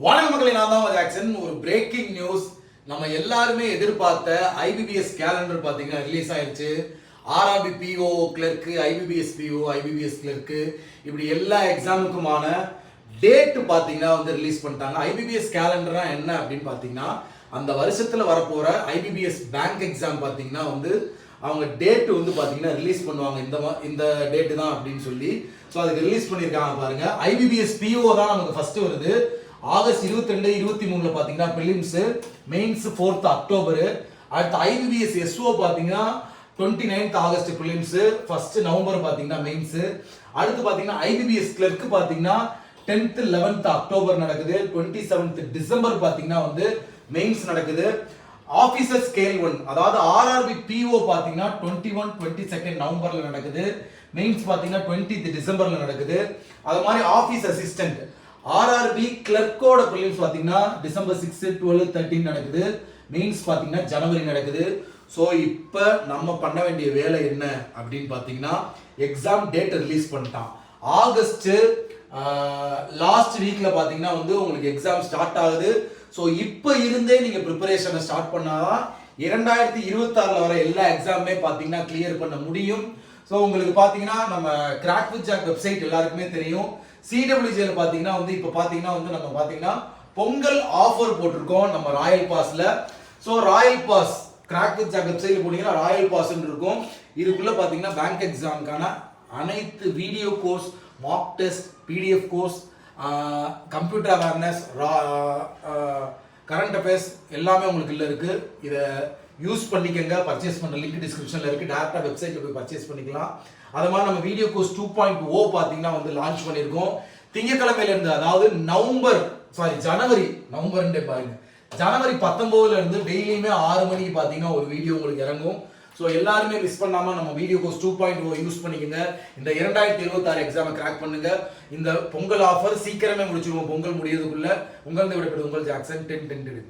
வணக்க மக்களே, நான் தான் ஜாக்சன். ஒரு பிரேக்கிங் நியூஸ். நம்ம எல்லாருமே எதிர்பார்த்த ஐபிபிஎஸ் கேலண்டர் பார்த்தீங்கன்னா ரிலீஸ் ஆயிடுச்சு. RRB PO clerk, IBPS PO, IBPS clerk, இப்படி எல்லா எக்ஸாமுக்குமான டேட் பார்த்தீங்கன்னா ரிலீஸ் பண்ணிட்டாங்க. ஐபிபிஎஸ் கேலண்டர்னா என்ன அப்படின்னு பார்த்தீங்கன்னா, அந்த வருஷத்தில் வரப்போகிற ஐபிபிஎஸ் பேங்க் எக்ஸாம் பார்த்தீங்கன்னா அவங்க டேட் பார்த்தீங்கன்னா ரிலீஸ் பண்ணுவாங்க. இந்த டேட்டு தான் அப்படின்னு சொல்லி ஸோ அதுக்கு ரிலீஸ் பண்ணியிருக்காங்க பாருங்க. ஐபிபிஎஸ் பிஓ தான் நமக்கு ஃபர்ஸ்ட் வருது. ஆகஸ்ட் 22, 23 பார்த்தீங்கன்னா பிலிம்ஸ், மெயின்ஸ் 4th அக்டோபர். அடுத்து ஐபிபிஎஸ் எஸ்ஓ பார்த்தீங்கன்னா 29th August films, 1st November பார்த்தீங்கன்னா மெயின்ஸ். அடுத்து பார்த்தீங்கன்னா ஐபிபிஎஸ் கிளர்க்கு பார்த்தீங்கன்னா 10th 11th அக்டோபர் நடக்குது. 27th டிசம்பர் பார்த்தீங்கன்னா மெயின்ஸ் நடக்குது. ஆபீசர் ஸ்கேல் 1 அதாவது ஆர்ஆர்பி பிஓ பார்த்தீங்கன்னா 21, 22 நவம்பர்ல நடக்குது. மெயின்ஸ் பார்த்தீங்கன்னா 20th டிசம்பர்ல நடக்குது. அது மாதிரி ஆபீஸ் அசிஸ்டன்ட் ஆர்ஆர்பி கிளர்க்கோட பிலிம்ஸ் பார்த்தீங்கன்னா டிசம்பர் 6, 12, 13 நடக்குது. மெயின்ஸ் பார்த்தீங்கன்னா ஜனவரி நடக்குது. ஸோ இப்போ நம்ம பண்ண வேண்டிய வேலை என்ன அப்படின்னு பார்த்தீங்கன்னா, எக்ஸாம் டேட் ரிலீஸ் பண்ணிட்டான். ஆகஸ்ட் லாஸ்ட் வீக்ல பார்த்தீங்கன்னா உங்களுக்கு எக்ஸாம் ஸ்டார்ட் ஆகுது. ஸோ இப்போ இருந்தே நீங்க ப்ரிப்பரேஷனை ஸ்டார்ட் பண்ணாதான் 2026 வர எல்லா எக்ஸாமுமே பார்த்தீங்கன்னா கிளியர் பண்ண முடியும். ஸோ உங்களுக்கு பார்த்தீங்கன்னா நம்ம கிராக் வித் ஜாக் வெப்சைட் எல்லாருக்குமே தெரியும். சிடபிள்யூஜில பார்த்தீங்கன்னா இப்போ பார்த்தீங்கன்னா நம்ம பார்த்தீங்கன்னா பொங்கல் ஆஃபர் போட்டிருக்கோம் நம்ம ராயல் பாஸ்ல. So royal pass crack with jack வெப்சைட்ல போனீங்கன்னா ராயல் பாஸ் இருக்கும். இதுக்குள்ள பார்த்தீங்கன்னா பேங்க் எக்ஸாமுக்கான அனைத்து video course, Mach test, PDF course, computer awareness, current affairs எல்லாமே உங்களுக்கு இல்லை இருக்கு. இதை யூஸ் பண்ணிக்கங்க. பர்ச்சேஸ் பண்ண லிங்க் டிஸ்கிரிப்ஷன்ல இருக்கு. டேரக்டா வெப்சைட்ல போய் பர்ச்சேஸ் பண்ணிக்கலாம். அது மாதிரி நம்ம வீடியோ கோர்ஸ் 2.0 பார்த்தீங்கன்னா லான்ச் பண்ணியிருக்கோம். திங்கக்கிழமையில இருந்து, அதாவது ஜனவரி 19 இருந்து டெய்லியுமே 6 மணிக்கு பார்த்தீங்கன்னா ஒரு வீடியோ உங்களுக்கு இறங்கும். ஸோ எல்லாருமே மிஸ் பண்ணாம நம்ம வீடியோ கோர்ஸ் 2.0 யூஸ் பண்ணிக்கங்க. இந்த 2026 எக்ஸாமை கிராக் பண்ணுங்க. இந்த பொங்கல் ஆஃபர் சீக்கிரமே முடிச்சிருவோம். பொங்கல் முடியறதுக்குள்ள உங்கள் விடப்படும் உங்கள் ஜாக்சன் 10.